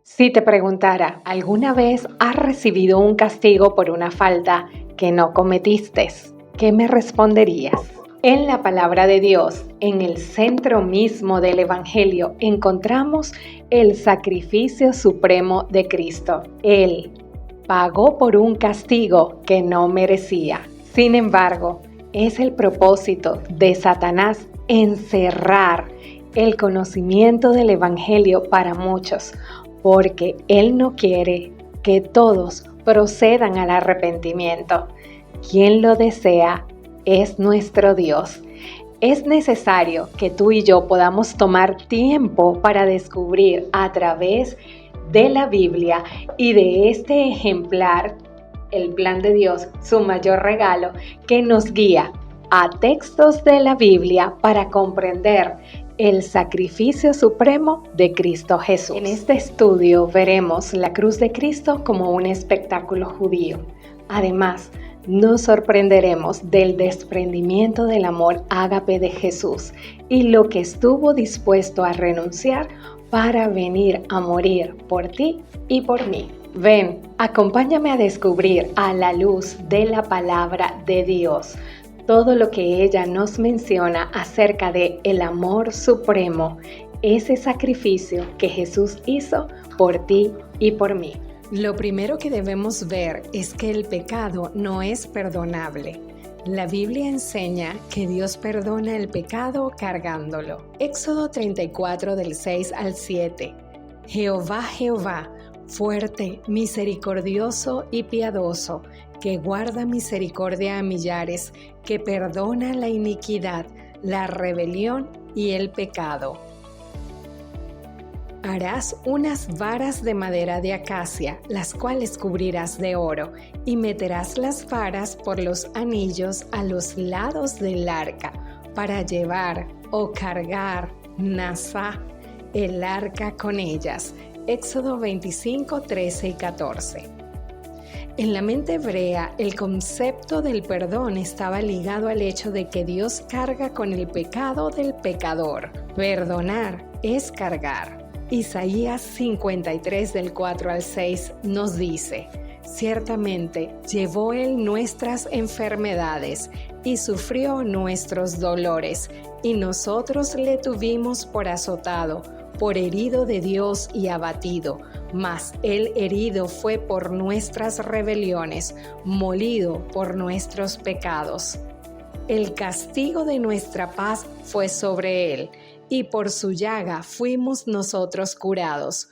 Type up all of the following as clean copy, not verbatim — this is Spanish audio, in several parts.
Si te preguntara, ¿alguna vez has recibido un castigo por una falta que no cometiste? ¿Qué me responderías? En la palabra de Dios, en el centro mismo del Evangelio, encontramos el sacrificio supremo de Cristo. Él pagó por un castigo que no merecía. Sin embargo, es el propósito de Satanás encerrar el conocimiento del Evangelio para muchos, porque Él no quiere que todos procedan al arrepentimiento. Quien lo desea es nuestro Dios. Es necesario que tú y yo podamos tomar tiempo para descubrir a través de la Biblia y de este ejemplar, el plan de Dios, su mayor regalo, que nos guía a textos de la Biblia para comprender el sacrificio supremo de Cristo Jesús. En este estudio veremos la cruz de Cristo como un espectáculo judío. Además, nos sorprenderemos del desprendimiento del amor ágape de Jesús y lo que estuvo dispuesto a renunciar para venir a morir por ti y por mí. Ven, acompáñame a descubrir a la luz de la palabra de Dios todo lo que ella nos menciona acerca de el amor supremo, ese sacrificio que Jesús hizo por ti y por mí. Lo primero que debemos ver es que el pecado no es perdonable. La Biblia enseña que Dios perdona el pecado cargándolo. Éxodo 34 del 6 al 7. Jehová, Jehová, fuerte, misericordioso y piadoso, que guarda misericordia a millares, que perdona la iniquidad, la rebelión y el pecado. Harás unas varas de madera de acacia, las cuales cubrirás de oro, y meterás las varas por los anillos a los lados del arca, para llevar o cargar Nazá, el arca con ellas. Éxodo 25, 13 y 14. En la mente hebrea, el concepto del perdón estaba ligado al hecho de que Dios carga con el pecado del pecador. Perdonar es cargar. Isaías 53 del 4 al 6 nos dice: ciertamente llevó Él nuestras enfermedades y sufrió nuestros dolores, y nosotros le tuvimos por azotado, por herido de Dios y abatido. Mas Él herido fue por nuestras rebeliones, molido por nuestros pecados. El castigo de nuestra paz fue sobre Él, y por su llaga fuimos nosotros curados.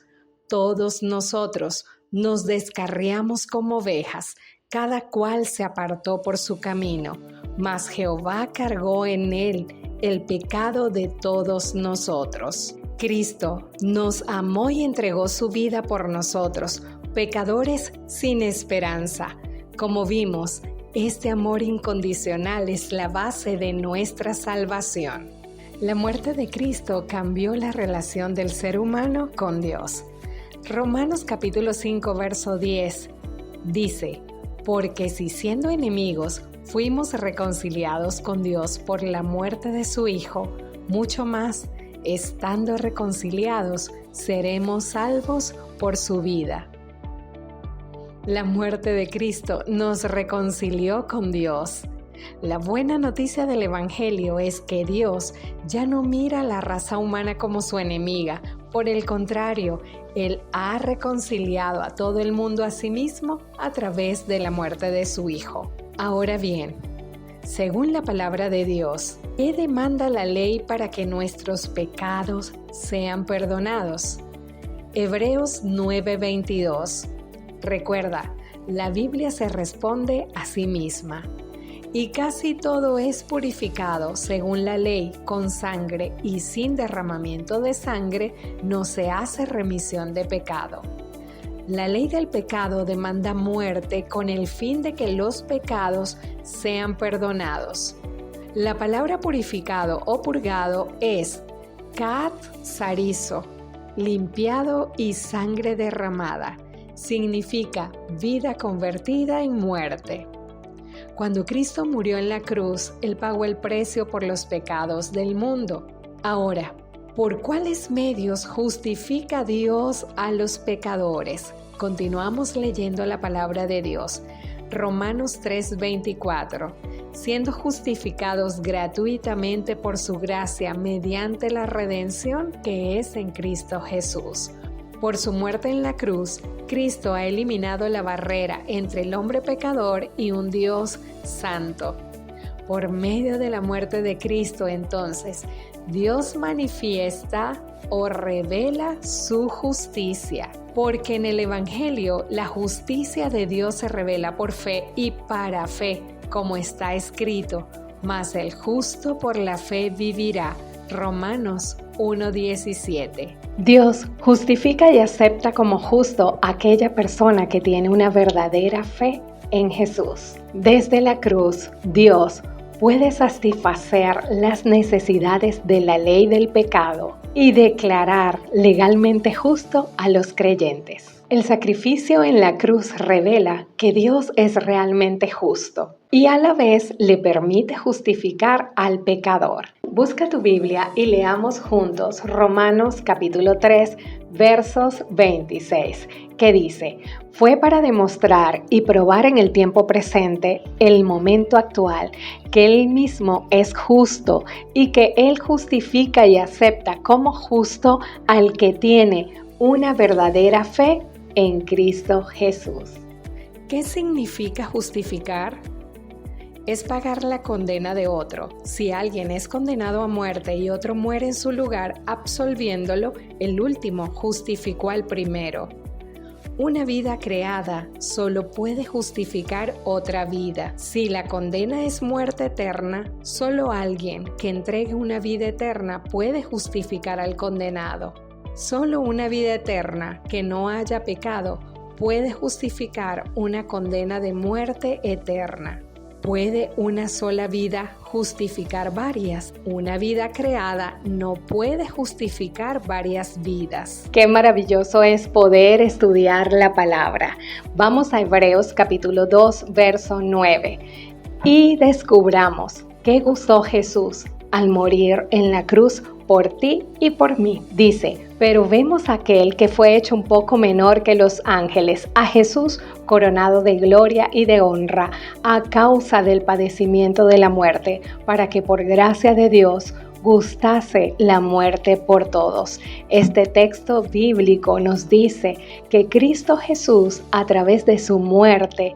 Todos nosotros nos descarriamos como ovejas, cada cual se apartó por su camino, mas Jehová cargó en Él el pecado de todos nosotros. Cristo nos amó y entregó su vida por nosotros, pecadores sin esperanza. Como vimos, este amor incondicional es la base de nuestra salvación. La muerte de Cristo cambió la relación del ser humano con Dios. Romanos capítulo 5, verso 10 dice: porque si siendo enemigos fuimos reconciliados con Dios por la muerte de su Hijo, mucho más, estando reconciliados, seremos salvos por su vida. La muerte de Cristo nos reconcilió con Dios. La buena noticia del Evangelio es que Dios ya no mira a la raza humana como su enemiga. Por el contrario, Él ha reconciliado a todo el mundo a sí mismo a través de la muerte de su Hijo. Ahora bien, según la palabra de Dios, ¿qué demanda la ley para que nuestros pecados sean perdonados? Hebreos 9:22. Recuerda, la Biblia se responde a sí misma. Y casi todo es purificado según la ley con sangre, y sin derramamiento de sangre no se hace remisión de pecado. La ley del pecado demanda muerte con el fin de que los pecados sean perdonados. La palabra purificado o purgado es kat sarizo, limpiado y sangre derramada. Significa vida convertida en muerte. Cuando Cristo murió en la cruz, Él pagó el precio por los pecados del mundo. Ahora, ¿Por cuáles medios justifica Dios a los pecadores? Continuamos leyendo la palabra de Dios. Romanos 3:24. Siendo justificados gratuitamente por su gracia mediante la redención que es en Cristo Jesús. Por su muerte en la cruz, Cristo ha eliminado la barrera entre el hombre pecador y un Dios santo. Por medio de la muerte de Cristo, entonces, Dios manifiesta o revela su justicia, porque en el Evangelio la justicia de Dios se revela por fe y para fe, como está escrito, mas el justo por la fe vivirá. Romanos 1:17. Dios justifica y acepta como justo a aquella persona que tiene una verdadera fe en Jesús. Desde la cruz, Dios puede satisfacer las necesidades de la ley del pecado y declarar legalmente justo a los creyentes. El sacrificio en la cruz revela que Dios es realmente justo y a la vez le permite justificar al pecador. Busca tu Biblia y leamos juntos Romanos capítulo 3, versos 26, que dice: fue para demostrar y probar en el tiempo presente, el momento actual, que Él mismo es justo y que Él justifica y acepta como justo al que tiene una verdadera fe en Cristo Jesús. ¿Qué significa justificar? Es pagar la condena de otro. Si alguien es condenado a muerte y otro muere en su lugar, absolviéndolo, el último justificó al primero. Una vida creada solo puede justificar otra vida. Si la condena es muerte eterna, solo alguien que entregue una vida eterna puede justificar al condenado. Solo una vida eterna que no haya pecado puede justificar una condena de muerte eterna. ¿Puede una sola vida justificar varias? Una vida creada no puede justificar varias vidas. Qué maravilloso es poder estudiar la palabra. Vamos a Hebreos capítulo 2, verso 9. Y descubramos qué gustó Jesús al morir en la cruz por ti y por mí. Dice: pero vemos a aquel que fue hecho un poco menor que los ángeles, a Jesús coronado de gloria y de honra a causa del padecimiento de la muerte, para que por gracia de Dios gustase la muerte por todos. Este texto bíblico nos dice que Cristo Jesús, a través de su muerte,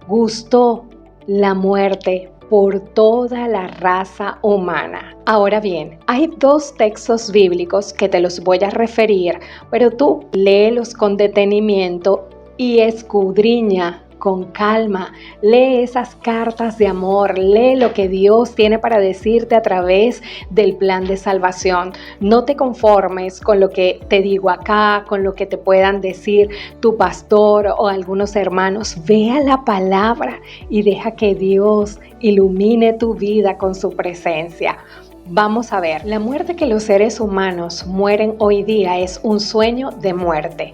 gustó la muerte por toda la raza humana. Ahora bien, hay dos textos bíblicos que te los voy a referir, pero tú léelos con detenimiento y escudriña con calma. Lee esas cartas de amor, lee lo que Dios tiene para decirte a través del plan de salvación. No te conformes con lo que te digo acá, con lo que te puedan decir tu pastor o algunos hermanos. Ve a la palabra y deja que Dios ilumine tu vida con su presencia. Vamos a ver, la muerte que los seres humanos mueren hoy día es un sueño de muerte.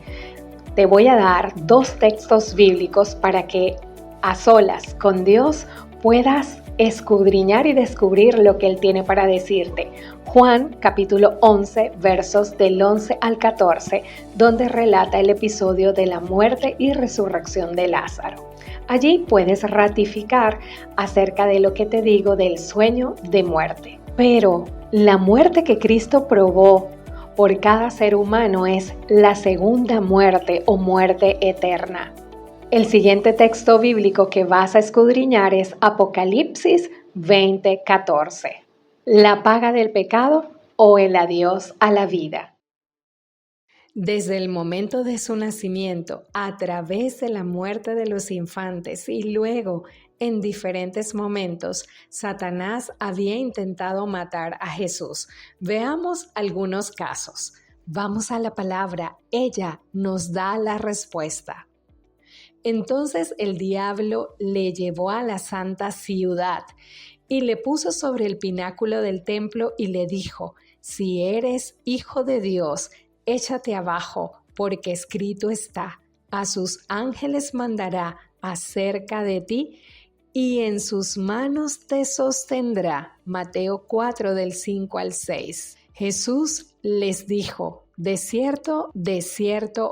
Te voy a dar dos textos bíblicos para que a solas con Dios puedas escudriñar y descubrir lo que Él tiene para decirte. Juan capítulo 11 versos del 11 al 14, donde relata el episodio de la muerte y resurrección de Lázaro. Allí puedes ratificar acerca de lo que te digo del sueño de muerte. Pero la muerte que Cristo probó por cada ser humano es la segunda muerte o muerte eterna. El siguiente texto bíblico que vas a escudriñar es Apocalipsis 20:14. La paga del pecado o el adiós a la vida. Desde el momento de su nacimiento, a través de la muerte de los infantes y luego en diferentes momentos, Satanás había intentado matar a Jesús. Veamos algunos casos. Vamos a la palabra. Ella nos da la respuesta. Entonces el diablo le llevó a la santa ciudad y le puso sobre el pináculo del templo y le dijo: si eres hijo de Dios, échate abajo, porque escrito está: a sus ángeles mandará acerca de ti y en sus manos te sostendrá. Mateo 4 del 5 al 6. Jesús les dijo: de cierto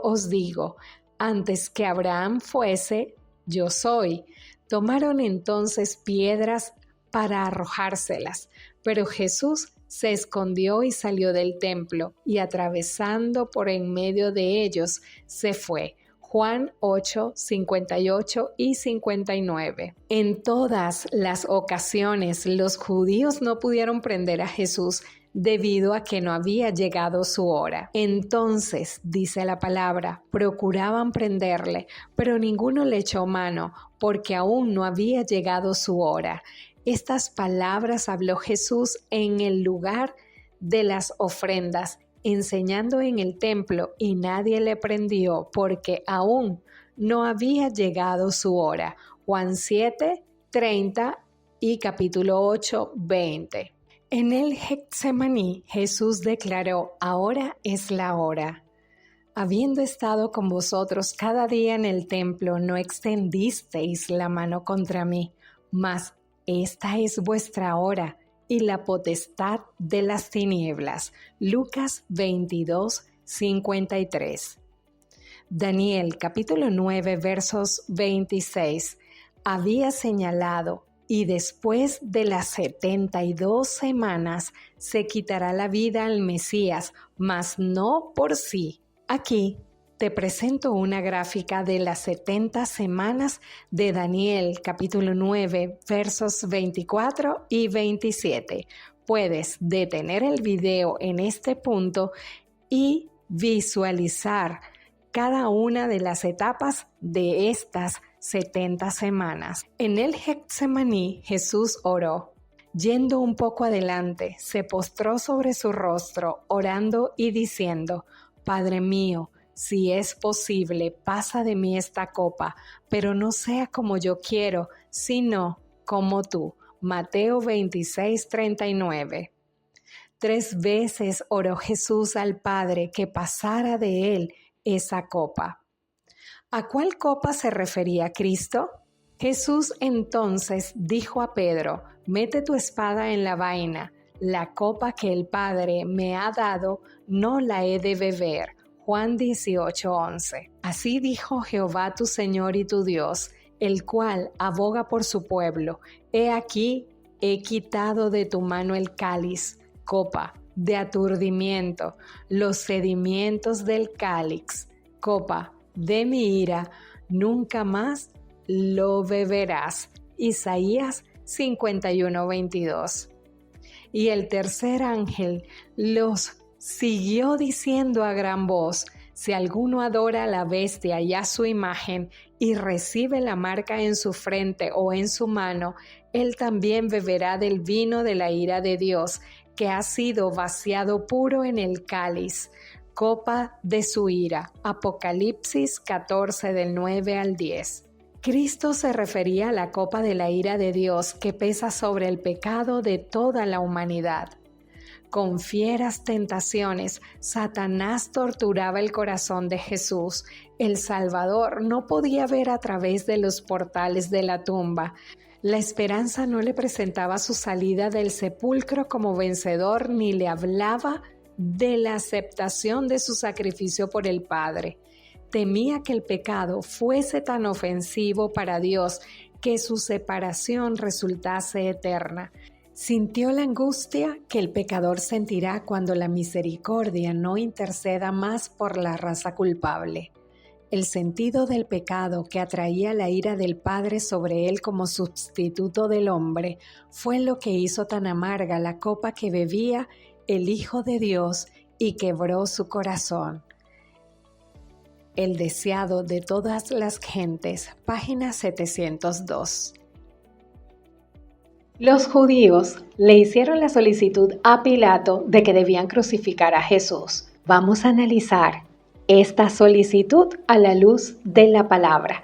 os digo, antes que Abraham fuese, yo soy. Tomaron entonces piedras para arrojárselas, pero Jesús se escondió y salió del templo, y atravesando por en medio de ellos, se fue. Juan 8, 58 y 59. En todas las ocasiones, los judíos no pudieron prender a Jesús debido a que no había llegado su hora. Entonces, dice la palabra, procuraban prenderle, pero ninguno le echó mano, porque aún no había llegado su hora. Estas palabras habló Jesús en el lugar de las ofrendas, enseñando en el templo, y nadie le prendió porque aún no había llegado su hora. Juan 7, 30 y capítulo 8, 20. En el Getsemaní, Jesús declaró: ahora es la hora. Habiendo estado con vosotros cada día en el templo, no extendisteis la mano contra mí, mas esta es vuestra hora y la potestad de las tinieblas. Lucas 22, 53. Daniel capítulo 9 versos 26 había señalado: y después de las 72 semanas se quitará la vida al Mesías, mas no por sí. Aquí te presento una gráfica de las 70 semanas de Daniel, capítulo 9, versos 24 y 27. Puedes detener el video en este punto y visualizar cada una de las etapas de estas 70 semanas. En el Getsemaní, Jesús oró. Yendo un poco adelante, se postró sobre su rostro, orando y diciendo: Padre mío, si es posible, pasa de mí esta copa, pero no sea como yo quiero, sino como tú. Mateo 26, 39. 3 veces oró Jesús al Padre que pasara de él esa copa. ¿A cuál copa se refería Cristo? Jesús entonces dijo a Pedro: mete tu espada en la vaina, la copa que el Padre me ha dado, no la he de beber. Juan 18:11. Así dijo Jehová tu Señor y tu Dios, el cual aboga por su pueblo: he aquí, he quitado de tu mano el cáliz, copa de aturdimiento, los sedimentos del cáliz, copa de mi ira, nunca más lo beberás. Isaías 51:22. Y el tercer ángel los siguió diciendo a gran voz: si alguno adora a la bestia y a su imagen y recibe la marca en su frente o en su mano, él también beberá del vino de la ira de Dios, que ha sido vaciado puro en el cáliz, copa de su ira. Apocalipsis 14 del 9 al 10. Cristo se refería a la copa de la ira de Dios que pesa sobre el pecado de toda la humanidad. Con fieras tentaciones, Satanás torturaba el corazón de Jesús. El Salvador no podía ver a través de los portales de la tumba. La esperanza no le presentaba su salida del sepulcro como vencedor, ni le hablaba de la aceptación de su sacrificio por el Padre. Temía que el pecado fuese tan ofensivo para Dios que su separación resultase eterna. Sintió la angustia que el pecador sentirá cuando la misericordia no interceda más por la raza culpable. El sentido del pecado que atraía la ira del Padre sobre él como sustituto del hombre fue lo que hizo tan amarga la copa que bebía el Hijo de Dios y quebró su corazón. El deseado de todas las gentes, página 702. Los judíos le hicieron la solicitud a Pilato de que debían crucificar a Jesús. Vamos a analizar esta solicitud a la luz de la palabra.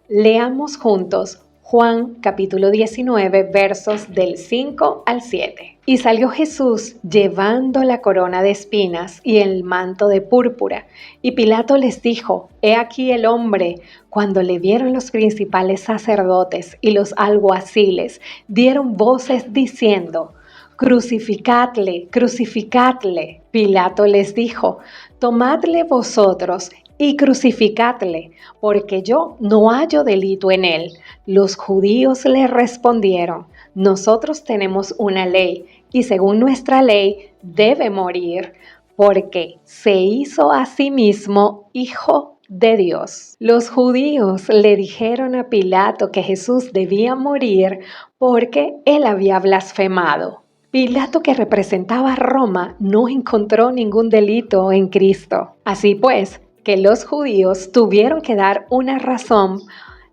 Leamos juntos Juan capítulo 19 versos del 5 al 7. Y salió Jesús llevando la corona de espinas y el manto de púrpura. Y Pilato les dijo: he aquí el hombre. Cuando le vieron los principales sacerdotes y los alguaciles, dieron voces diciendo: crucificadle, crucificadle. Pilato les dijo, tomadle vosotros y crucificadle, porque yo no hallo delito en él. Los judíos le respondieron, nosotros tenemos una ley, y según nuestra ley debe morir, porque se hizo a sí mismo hijo de Dios. Los judíos le dijeron a Pilato que Jesús debía morir porque él había blasfemado. Pilato, que representaba a Roma, no encontró ningún delito en Cristo. Así pues, que los judíos tuvieron que dar una razón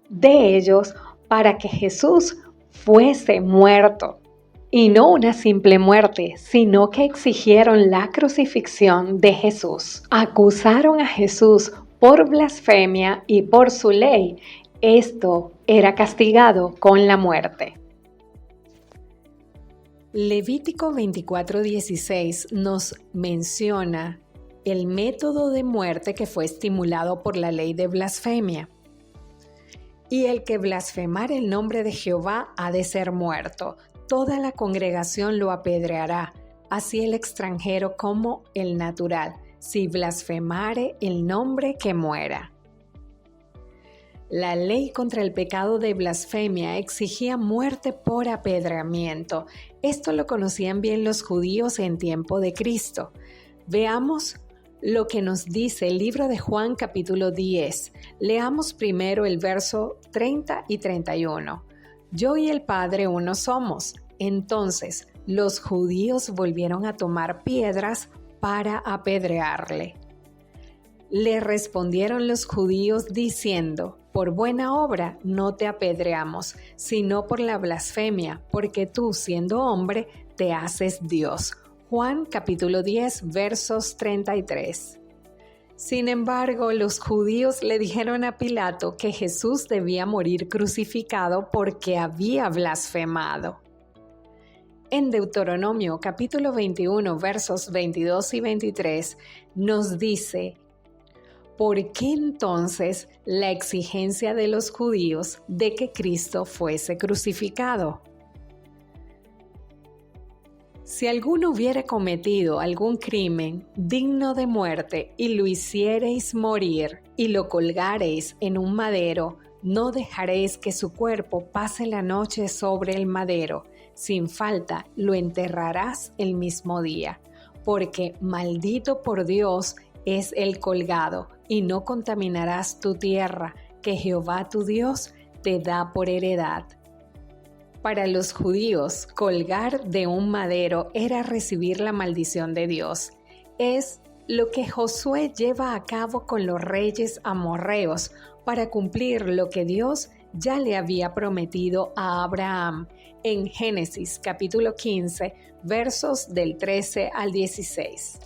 de ellos para que Jesús fuese muerto. Y no una simple muerte, sino que exigieron la crucifixión de Jesús. Acusaron a Jesús por blasfemia y por su ley. Esto era castigado con la muerte. Levítico 24:16 nos menciona el método de muerte que fue estimulado por la ley de blasfemia. Y el que blasfemare el nombre de Jehová ha de ser muerto. Toda la congregación lo apedreará, así el extranjero como el natural, si blasfemare el nombre, que muera. La ley contra el pecado de blasfemia exigía muerte por apedreamiento. Esto lo conocían bien los judíos en tiempo de Cristo. Veamos lo que nos dice el libro de Juan capítulo 10. Leamos primero el verso 30 y 31. Yo y el Padre uno somos. Entonces los judíos volvieron a tomar piedras para apedrearle. Le respondieron los judíos diciendo, por buena obra no te apedreamos, sino por la blasfemia, porque tú, siendo hombre, te haces Dios. Juan capítulo 10, versos 33. Sin embargo, los judíos le dijeron a Pilato que Jesús debía morir crucificado porque había blasfemado. En Deuteronomio capítulo 21, versos 22 y 23, nos dice, ¿por qué entonces la exigencia de los judíos de que Cristo fuese crucificado? Si alguno hubiere cometido algún crimen digno de muerte y lo hiciereis morir y lo colgareis en un madero, no dejaréis que su cuerpo pase la noche sobre el madero. Sin falta lo enterrarás el mismo día, porque maldito por Dios es el colgado, y no contaminarás tu tierra, que Jehová tu Dios te da por heredad. Para los judíos, colgar de un madero era recibir la maldición de Dios. Es lo que Josué lleva a cabo con los reyes amorreos para cumplir lo que Dios ya le había prometido a Abraham en Génesis capítulo 15, versos del 13 al 16.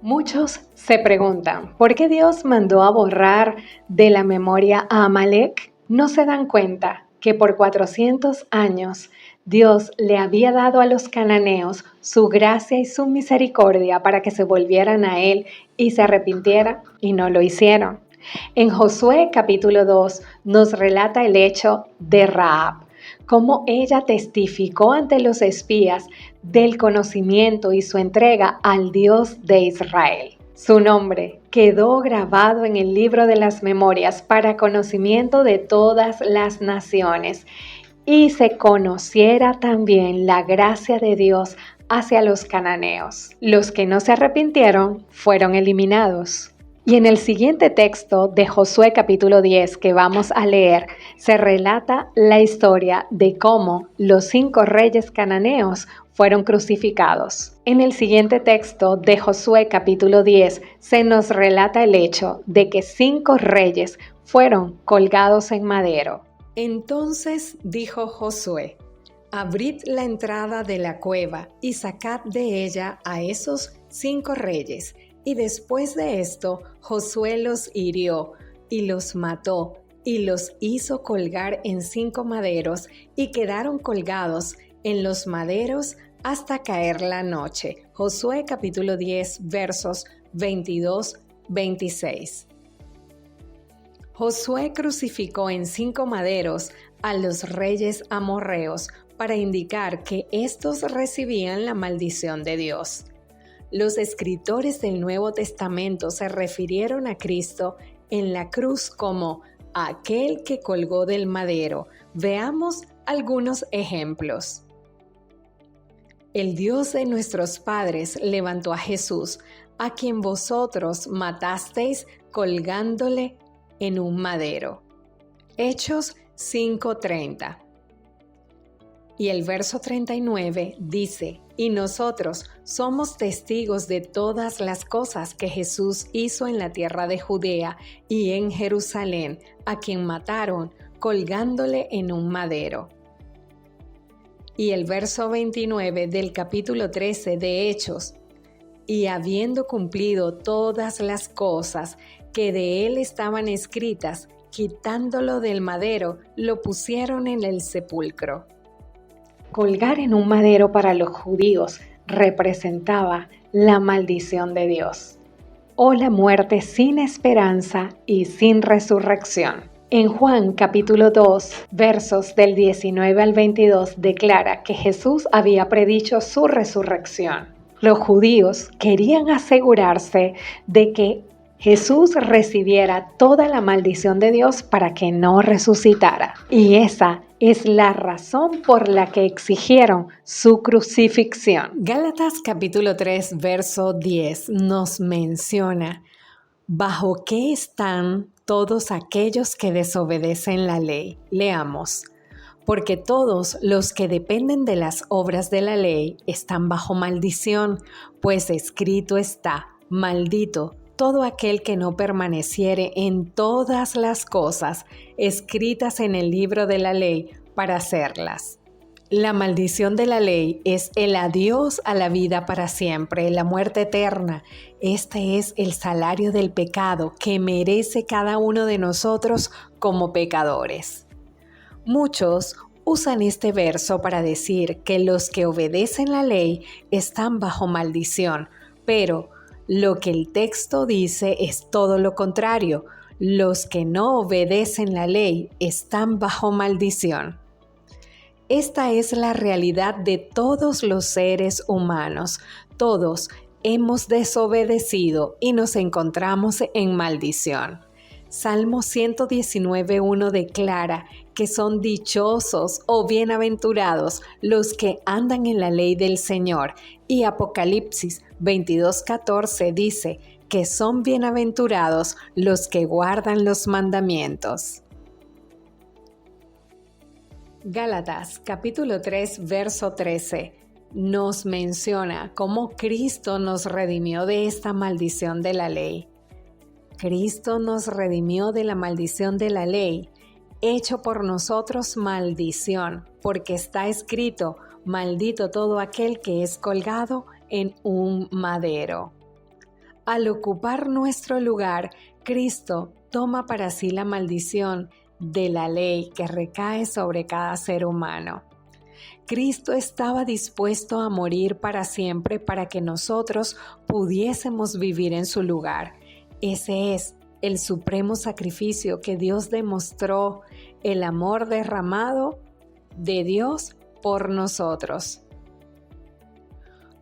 Muchos se preguntan, ¿por qué Dios mandó a borrar de la memoria a Amalek? ¿No se dan cuenta que por 400 años Dios le había dado a los cananeos su gracia y su misericordia para que se volvieran a Él y se arrepintieran? Y no lo hicieron. En Josué capítulo 2 nos relata el hecho de Rahab, cómo ella testificó ante los espías del conocimiento y su entrega al Dios de Israel. Su nombre quedó grabado en el libro de las memorias para conocimiento de todas las naciones y se conociera también la gracia de Dios hacia los cananeos. Los que no se arrepintieron fueron eliminados. Y en el siguiente texto de Josué capítulo 10 que vamos a leer, se relata la historia de cómo los 5 reyes cananeos fueron crucificados. En el siguiente texto de Josué capítulo 10 se nos relata el hecho de que 5 reyes fueron colgados en madero. Entonces dijo Josué, abrid la entrada de la cueva y sacad de ella a esos 5 reyes. Y después de esto, Josué los hirió y los mató y los hizo colgar en 5 maderos y quedaron colgados en los maderos hasta caer la noche. Josué capítulo 10 versos 22-26. Josué crucificó en 5 maderos a los reyes amorreos para indicar que éstos recibían la maldición de Dios. Los escritores del Nuevo Testamento se refirieron a Cristo en la cruz como aquel que colgó del madero. Veamos algunos ejemplos. El Dios de nuestros padres levantó a Jesús, a quien vosotros matasteis colgándole en un madero. Hechos 5:30. Y el verso 39 dice: y nosotros somos testigos de todas las cosas que Jesús hizo en la tierra de Judea y en Jerusalén, a quien mataron colgándole en un madero. Y el verso 29 del capítulo 13 de Hechos: y habiendo cumplido todas las cosas que de él estaban escritas, quitándolo del madero, lo pusieron en el sepulcro. Colgar en un madero para los judíos representaba la maldición de Dios, o la muerte sin esperanza y sin resurrección. En Juan capítulo 2, versos del 19 al 22, declara que Jesús había predicho su resurrección. Los judíos querían asegurarse de que Jesús recibiera toda la maldición de Dios para que no resucitara. Y esa es la razón por la que exigieron su crucifixión. Gálatas capítulo 3, verso 10 nos menciona: ¿bajo qué están todos aquellos que desobedecen la ley? Leamos: porque todos los que dependen de las obras de la ley están bajo maldición, pues escrito está: maldito todo aquel que no permaneciere en todas las cosas escritas en el libro de la ley para hacerlas. La maldición de la ley es el adiós a la vida para siempre, la muerte eterna. Este es el salario del pecado que merece cada uno de nosotros como pecadores. Muchos usan este verso para decir que los que obedecen la ley están bajo maldición, pero lo que el texto dice es todo lo contrario. Los que no obedecen la ley están bajo maldición. Esta es la realidad de todos los seres humanos. Todos hemos desobedecido y nos encontramos en maldición. Salmo 119:1 declara que son dichosos o bienaventurados los que andan en la ley del Señor, y Apocalipsis 22:14 dice que son bienaventurados los que guardan los mandamientos. Gálatas capítulo 3 verso 13 nos menciona cómo Cristo nos redimió de esta maldición de la ley. Cristo nos redimió de la maldición de la ley, hecho por nosotros maldición, porque está escrito: maldito todo aquel que es colgado en un madero. Al ocupar nuestro lugar, Cristo toma para sí la maldición de la ley que recae sobre cada ser humano. Cristo estaba dispuesto a morir para siempre para que nosotros pudiésemos vivir en su lugar. Ese es el supremo sacrificio que Dios demostró, el amor derramado de Dios por nosotros.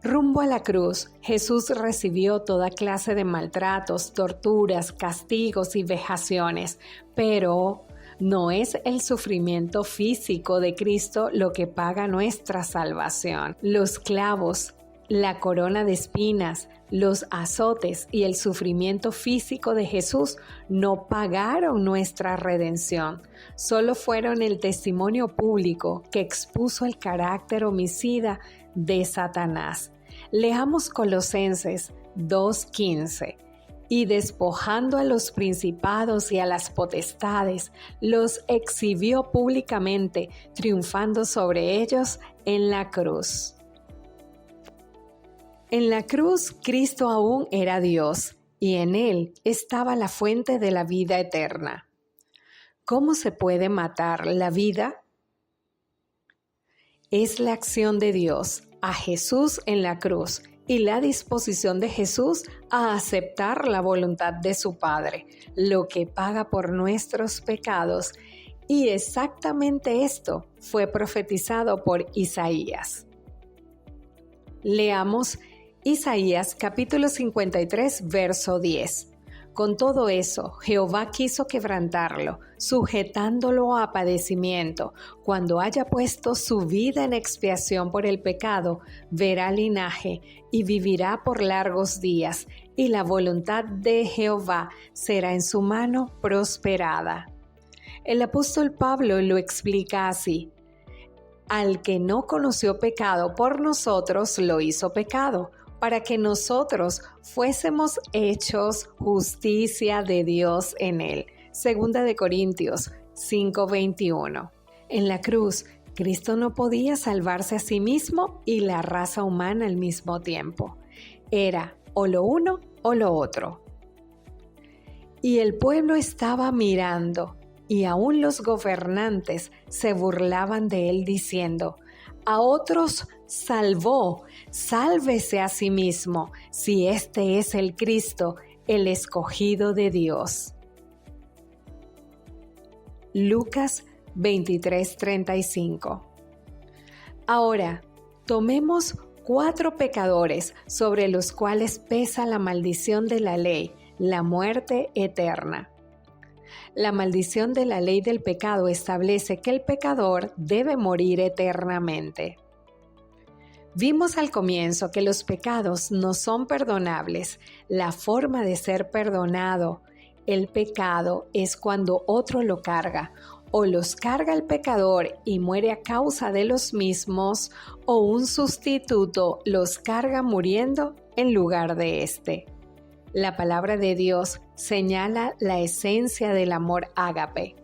Rumbo a la cruz, Jesús recibió toda clase de maltratos, torturas, castigos y vejaciones, pero no es el sufrimiento físico de Cristo lo que paga nuestra salvación. Los clavos, la corona de espinas, los azotes y el sufrimiento físico de Jesús no pagaron nuestra redención. Solo fueron el testimonio público que expuso el carácter homicida de Satanás. Leamos Colosenses 2:15. Y despojando a los principados y a las potestades, los exhibió públicamente, triunfando sobre ellos en la cruz. En la cruz, Cristo aún era Dios, y en Él estaba la fuente de la vida eterna. ¿Cómo se puede matar la vida? Es la acción de Dios a Jesús en la cruz y la disposición de Jesús a aceptar la voluntad de su Padre, lo que paga por nuestros pecados Y exactamente esto fue profetizado por Isaías. Leamos Isaías capítulo 53, verso 10. Con todo eso, Jehová quiso quebrantarlo, sujetándolo a padecimiento. Cuando haya puesto su vida en expiación por el pecado, verá linaje y vivirá por largos días, y la voluntad de Jehová será en su mano prosperada. El apóstol Pablo lo explica así: al que no conoció pecado por nosotros lo hizo pecado, para que nosotros fuésemos hechos justicia de Dios en él. Segunda de Corintios 5:21. En la cruz, Cristo no podía salvarse a sí mismo y la raza humana al mismo tiempo. Era o lo uno o lo otro. Y el pueblo estaba mirando, y aún los gobernantes se burlaban de él diciendo: a otros salvó, sálvese a sí mismo, si este es el Cristo, el escogido de Dios. Lucas 23:35. Ahora, tomemos 4 pecadores sobre los cuales pesa la maldición de la ley, la muerte eterna. La maldición de la ley del pecado establece que el pecador debe morir eternamente. Vimos al comienzo que los pecados no son perdonables. La forma de ser perdonado el pecado es cuando otro lo carga, o los carga el pecador y muere a causa de los mismos, o un sustituto los carga muriendo en lugar de éste. La palabra de Dios señala la esencia del amor ágape.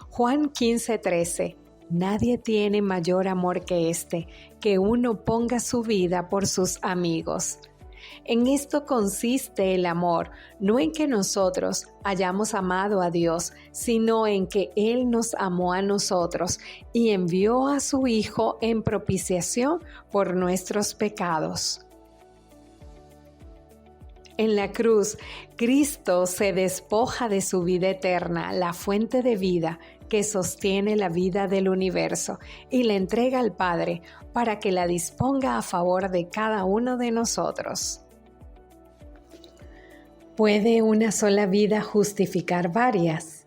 Juan 15:13. Nadie tiene mayor amor que este, que uno ponga su vida por sus amigos. En esto consiste el amor, no en que nosotros hayamos amado a Dios, sino en que Él nos amó a nosotros y envió a su Hijo en propiciación por nuestros pecados. En la cruz, Cristo se despoja de su vida eterna, la fuente de vida que sostiene la vida del universo, y la entrega al Padre para que la disponga a favor de cada uno de nosotros. ¿Puede una sola vida justificar varias?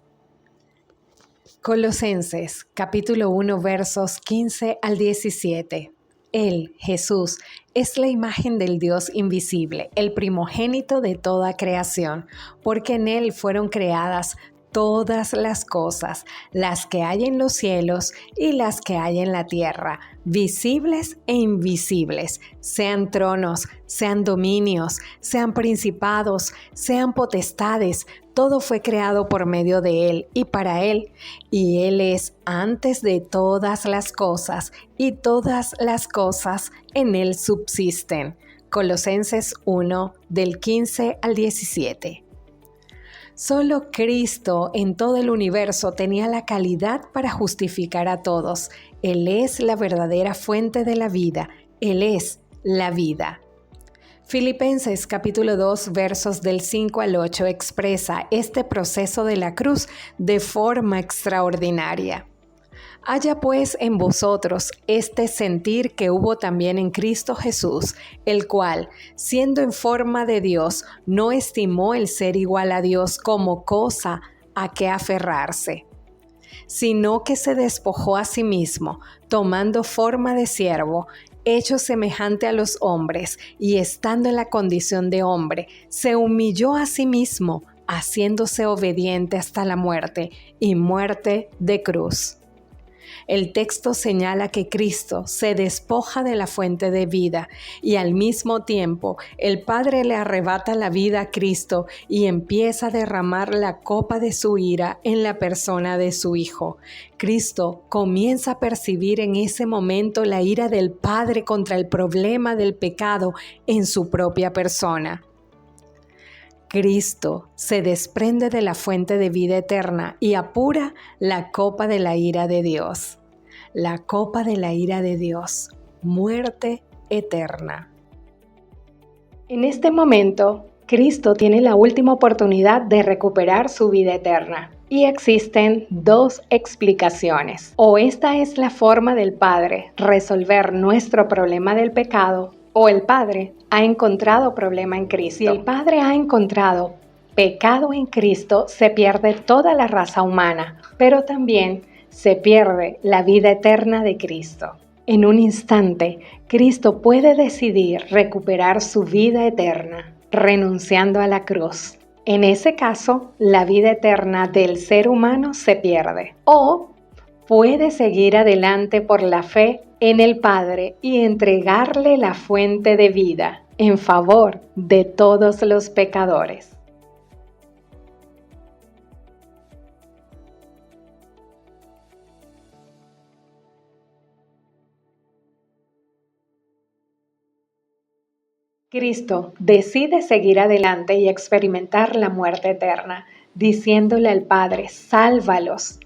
Colosenses, capítulo 1, versos 15 al 17. Él, Jesús, es la imagen del Dios invisible, el primogénito de toda creación, porque en Él fueron creadas todas las cosas, las que hay en los cielos y las que hay en la tierra, visibles e invisibles, sean tronos, sean dominios, sean principados, sean potestades. Todo fue creado por medio de Él y para Él, y Él es antes de todas las cosas, y todas las cosas en Él subsisten. Colosenses 1, del 15 al 17. Solo Cristo en todo el universo tenía la calidad para justificar a todos. Él es la verdadera fuente de la vida. Él es la vida. Filipenses capítulo 2 versos del 5 al 8 expresa este proceso de la cruz de forma extraordinaria. Haya pues en vosotros este sentir que hubo también en Cristo Jesús, el cual, siendo en forma de Dios, no estimó el ser igual a Dios como cosa a que aferrarse, sino que se despojó a sí mismo, tomando forma de siervo, hecho semejante a los hombres, y estando en la condición de hombre, se humilló a sí mismo, haciéndose obediente hasta la muerte, y muerte de cruz. El texto señala que Cristo se despoja de la fuente de vida y al mismo tiempo el Padre le arrebata la vida a Cristo y empieza a derramar la copa de su ira en la persona de su Hijo. Cristo comienza a percibir en ese momento la ira del Padre contra el problema del pecado en su propia persona. Cristo se desprende de la fuente de vida eterna y apura la copa de la ira de Dios. La copa de la ira de Dios, muerte eterna. En este momento, Cristo tiene la última oportunidad de recuperar su vida eterna. Y existen dos explicaciones. O esta es la forma del Padre resolver nuestro problema del pecado, o el Padre ha encontrado problema en Cristo. Si el Padre ha encontrado pecado en Cristo, se pierde toda la raza humana, pero también se pierde la vida eterna de Cristo. En un instante, Cristo puede decidir recuperar su vida eterna, renunciando a la cruz. En ese caso, la vida eterna del ser humano se pierde. O puede seguir adelante por la fe en el Padre y entregarle la fuente de vida en favor de todos los pecadores. Cristo decide seguir adelante y experimentar la muerte eterna, diciéndole al Padre, sálvalos,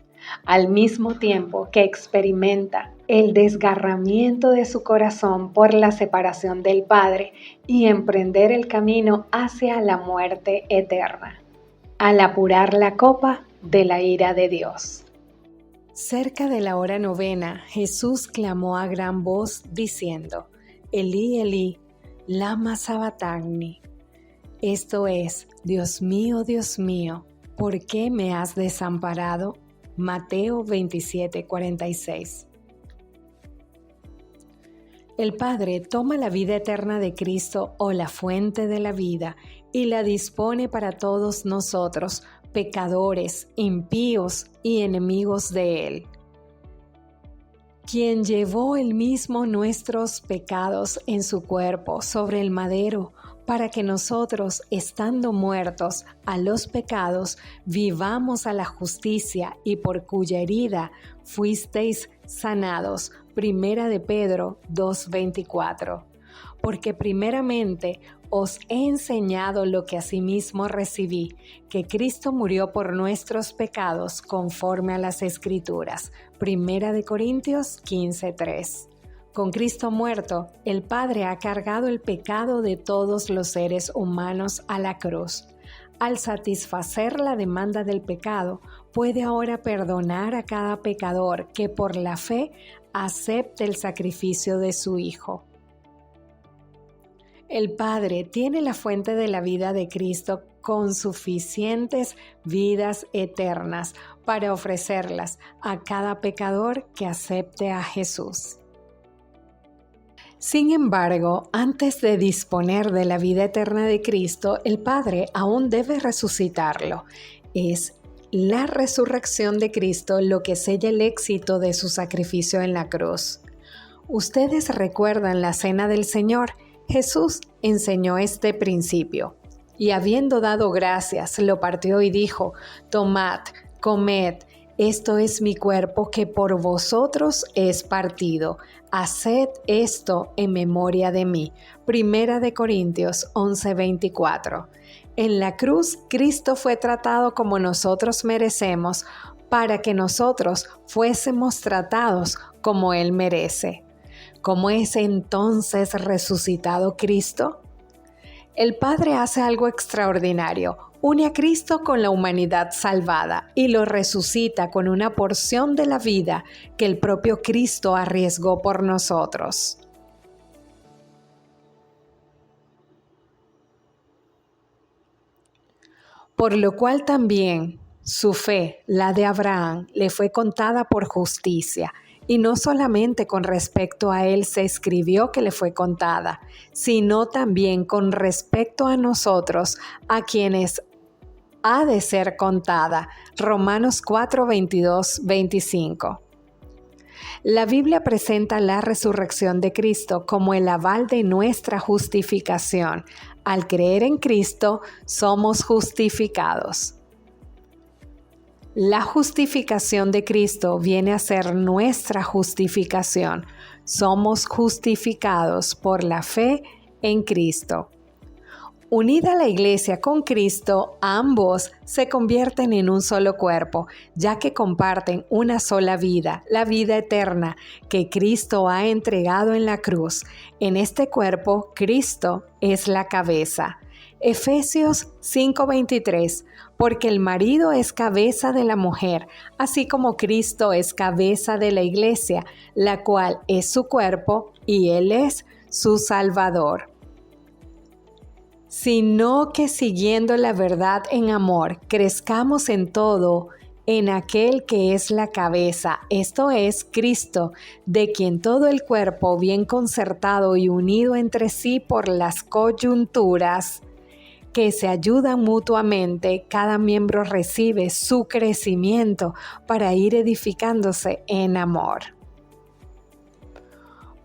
al mismo tiempo que experimenta el desgarramiento de su corazón por la separación del Padre y emprender el camino hacia la muerte eterna, al apurar la copa de la ira de Dios. Cerca de la hora novena, Jesús clamó a gran voz diciendo, Elí, Elí, lama sabactani. Esto es, Dios mío, ¿por qué me has desamparado? Mateo 27:46. El Padre toma la vida eterna de Cristo o la fuente de la vida y la dispone para todos nosotros, pecadores, impíos y enemigos de Él. Quien llevó él mismo nuestros pecados en su cuerpo sobre el madero, para que nosotros, estando muertos a los pecados, vivamos a la justicia y por cuya herida fuisteis sanados. Primera de Pedro 2:24. Porque primeramente os he enseñado lo que asimismo recibí, que Cristo murió por nuestros pecados conforme a las Escrituras. Primera de Corintios 15:3. Con Cristo muerto, el Padre ha cargado el pecado de todos los seres humanos a la cruz. Al satisfacer la demanda del pecado, puede ahora perdonar a cada pecador que por la fe acepte el sacrificio de su Hijo. El Padre tiene la fuente de la vida de Cristo con suficientes vidas eternas para ofrecerlas a cada pecador que acepte a Jesús. Sin embargo, antes de disponer de la vida eterna de Cristo, el Padre aún debe resucitarlo. Es la resurrección de Cristo lo que sella el éxito de su sacrificio en la cruz. Ustedes recuerdan la cena del Señor. Jesús enseñó este principio, y habiendo dado gracias, lo partió y dijo, tomad, comed, esto es mi cuerpo que por vosotros es partido. Haced esto en memoria de mí. Primera de Corintios 11:24. En la cruz, Cristo fue tratado como nosotros merecemos, para que nosotros fuésemos tratados como Él merece. ¿Cómo es entonces resucitado Cristo? El Padre hace algo extraordinario. Une a Cristo con la humanidad salvada y lo resucita con una porción de la vida que el propio Cristo arriesgó por nosotros. Por lo cual también su fe, la de Abraham, le fue contada por justicia. Y no solamente con respecto a él se escribió que le fue contada, sino también con respecto a nosotros, a quienes ha de ser contada. Romanos 4:22-25. La Biblia presenta la resurrección de Cristo como el aval de nuestra justificación. Al creer en Cristo, somos justificados. La justificación de Cristo viene a ser nuestra justificación. Somos justificados por la fe en Cristo. Unida la Iglesia con Cristo, ambos se convierten en un solo cuerpo, ya que comparten una sola vida, la vida eterna que Cristo ha entregado en la cruz. En este cuerpo, Cristo es la cabeza. Efesios 5:23. porque el marido es cabeza de la mujer, así como Cristo es cabeza de la iglesia, la cual es su cuerpo y Él es su Salvador. Sino que siguiendo la verdad en amor, crezcamos en todo en aquel que es la cabeza, esto es Cristo, de quien todo el cuerpo, bien concertado y unido entre sí por las coyunturas que se ayudan mutuamente, cada miembro recibe su crecimiento para ir edificándose en amor.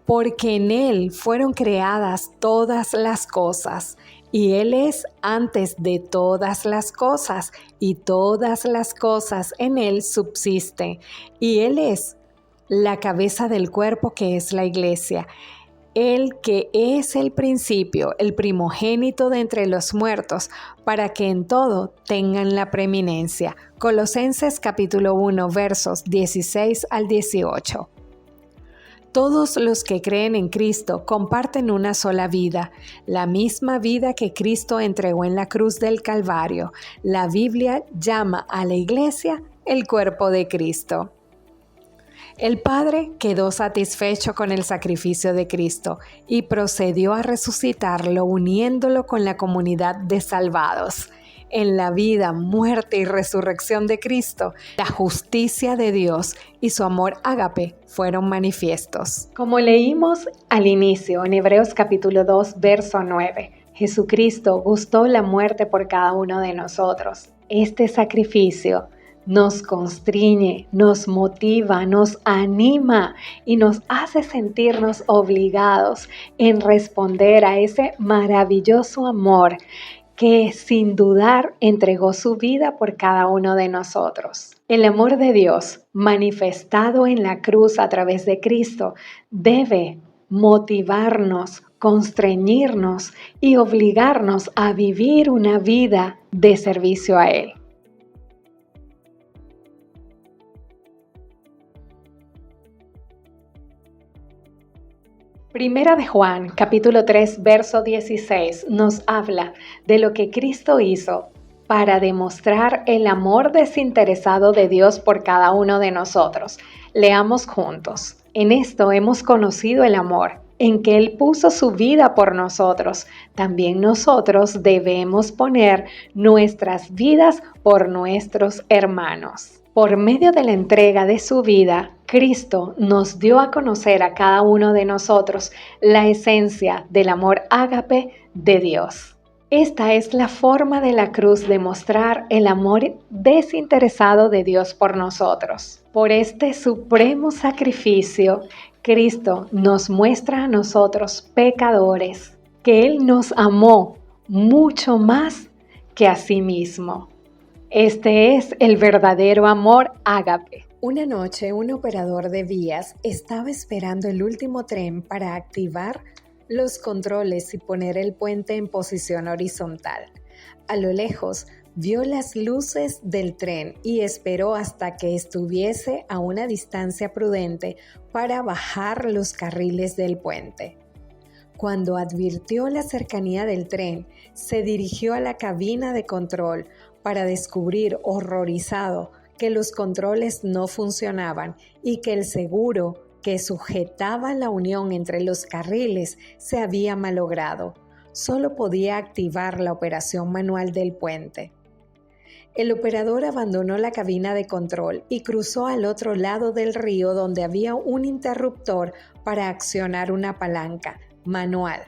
Porque en Él fueron creadas todas las cosas, y Él es antes de todas las cosas, y todas las cosas en Él subsisten, y Él es la cabeza del cuerpo que es la iglesia, el que es el principio, el primogénito de entre los muertos, para que en todo tengan la preeminencia. Colosenses capítulo 1, versos 16 al 18. Todos los que creen en Cristo comparten una sola vida, la misma vida que Cristo entregó en la cruz del Calvario. La Biblia llama a la iglesia el cuerpo de Cristo. El Padre quedó satisfecho con el sacrificio de Cristo y procedió a resucitarlo uniéndolo con la comunidad de salvados. En la vida, muerte y resurrección de Cristo, la justicia de Dios y su amor ágape fueron manifiestos. Como leímos al inicio en Hebreos capítulo 2, verso 9, Jesucristo gustó la muerte por cada uno de nosotros. Este sacrificio nos constriñe, nos motiva, nos anima y nos hace sentirnos obligados en responder a ese maravilloso amor que sin dudar entregó su vida por cada uno de nosotros. El amor de Dios, manifestado en la cruz a través de Cristo, debe motivarnos, constreñirnos y obligarnos a vivir una vida de servicio a Él. Primera de Juan, capítulo 3, verso 16, nos habla de lo que Cristo hizo para demostrar el amor desinteresado de Dios por cada uno de nosotros. Leamos juntos. En esto hemos conocido el amor, en que Él puso su vida por nosotros. También nosotros debemos poner nuestras vidas por nuestros hermanos. Por medio de la entrega de su vida, Cristo nos dio a conocer a cada uno de nosotros la esencia del amor ágape de Dios. Esta es la forma de la cruz de mostrar el amor desinteresado de Dios por nosotros. Por este supremo sacrificio, Cristo nos muestra a nosotros, pecadores, que Él nos amó mucho más que a sí mismo. Este es el verdadero amor ágape. Una noche, un operador de vías estaba esperando el último tren para activar los controles y poner el puente en posición horizontal. A lo lejos, vio las luces del tren y esperó hasta que estuviese a una distancia prudente para bajar los carriles del puente. Cuando advirtió la cercanía del tren, se dirigió a la cabina de control para descubrir, horrorizado, que los controles no funcionaban y que el seguro que sujetaba la unión entre los carriles se había malogrado. Solo podía activar la operación manual del puente. El operador abandonó la cabina de control y cruzó al otro lado del río donde había un interruptor para accionar una palanca manual,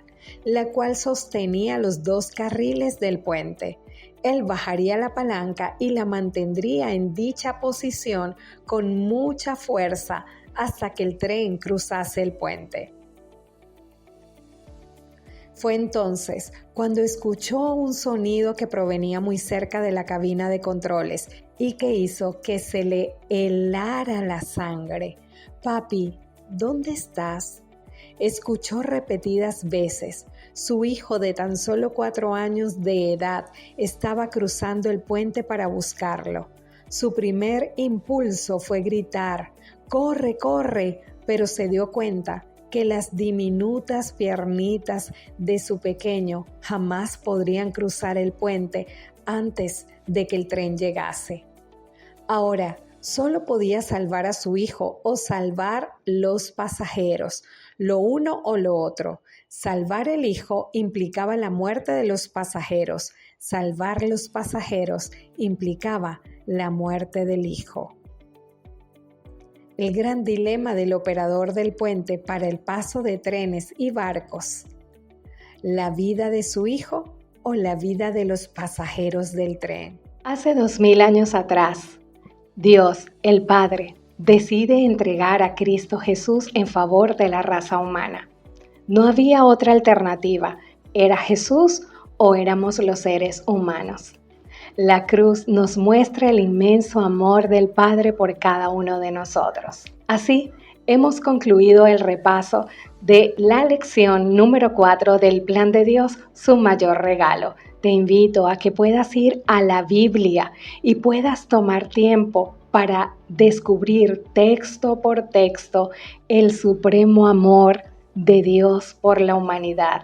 la cual sostenía los dos carriles del puente. Él bajaría la palanca y la mantendría en dicha posición con mucha fuerza hasta que el tren cruzase el puente. Fue entonces cuando escuchó un sonido que provenía muy cerca de la cabina de controles y que hizo que se le helara la sangre. «Papi, ¿dónde estás?», escuchó repetidas veces. Su hijo de tan solo 4 años de edad estaba cruzando el puente para buscarlo. Su primer impulso fue gritar, «¡Corre, corre!», pero se dio cuenta que las diminutas piernitas de su pequeño jamás podrían cruzar el puente antes de que el tren llegase. Ahora, solo podía salvar a su hijo o salvar los pasajeros, lo uno o lo otro. Salvar el hijo implicaba la muerte de los pasajeros. Salvar los pasajeros implicaba la muerte del hijo. El gran dilema del operador del puente para el paso de trenes y barcos: ¿la vida de su hijo o la vida de los pasajeros del tren? Hace 2000 años atrás, Dios, el Padre, decide entregar a Cristo Jesús en favor de la raza humana. No había otra alternativa, era Jesús o éramos los seres humanos. La cruz nos muestra el inmenso amor del Padre por cada uno de nosotros. Así, hemos concluido el repaso de la lección número 4 del Plan de Dios, su mayor regalo. Te invito a que puedas ir a la Biblia y puedas tomar tiempo para descubrir texto por texto el supremo amor de Dios por la humanidad,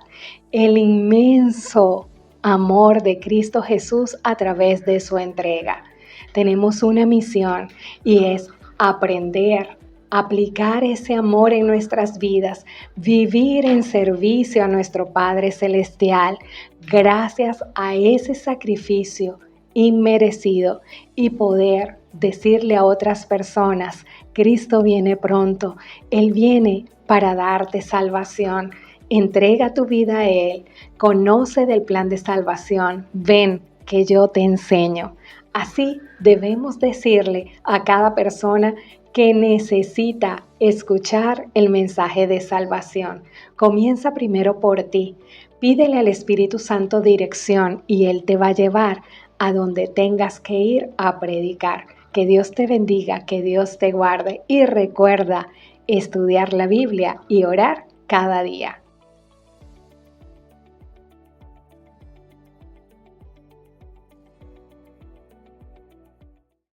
el inmenso amor de Cristo Jesús a través de su entrega. Tenemos una misión y es aprender, aplicar ese amor en nuestras vidas, vivir en servicio a nuestro Padre Celestial gracias a ese sacrificio inmerecido y poder decirle a otras personas: Cristo viene pronto, Él viene para darte salvación. Entrega tu vida a Él, conoce del plan de salvación, ven que yo te enseño. Así debemos decirle a cada persona que necesita escuchar el mensaje de salvación. Comienza primero por ti. Pídele al Espíritu Santo dirección y Él te va a llevar a donde tengas que ir a predicar. Que Dios te bendiga, que Dios te guarde y recuerda estudiar la Biblia y orar cada día.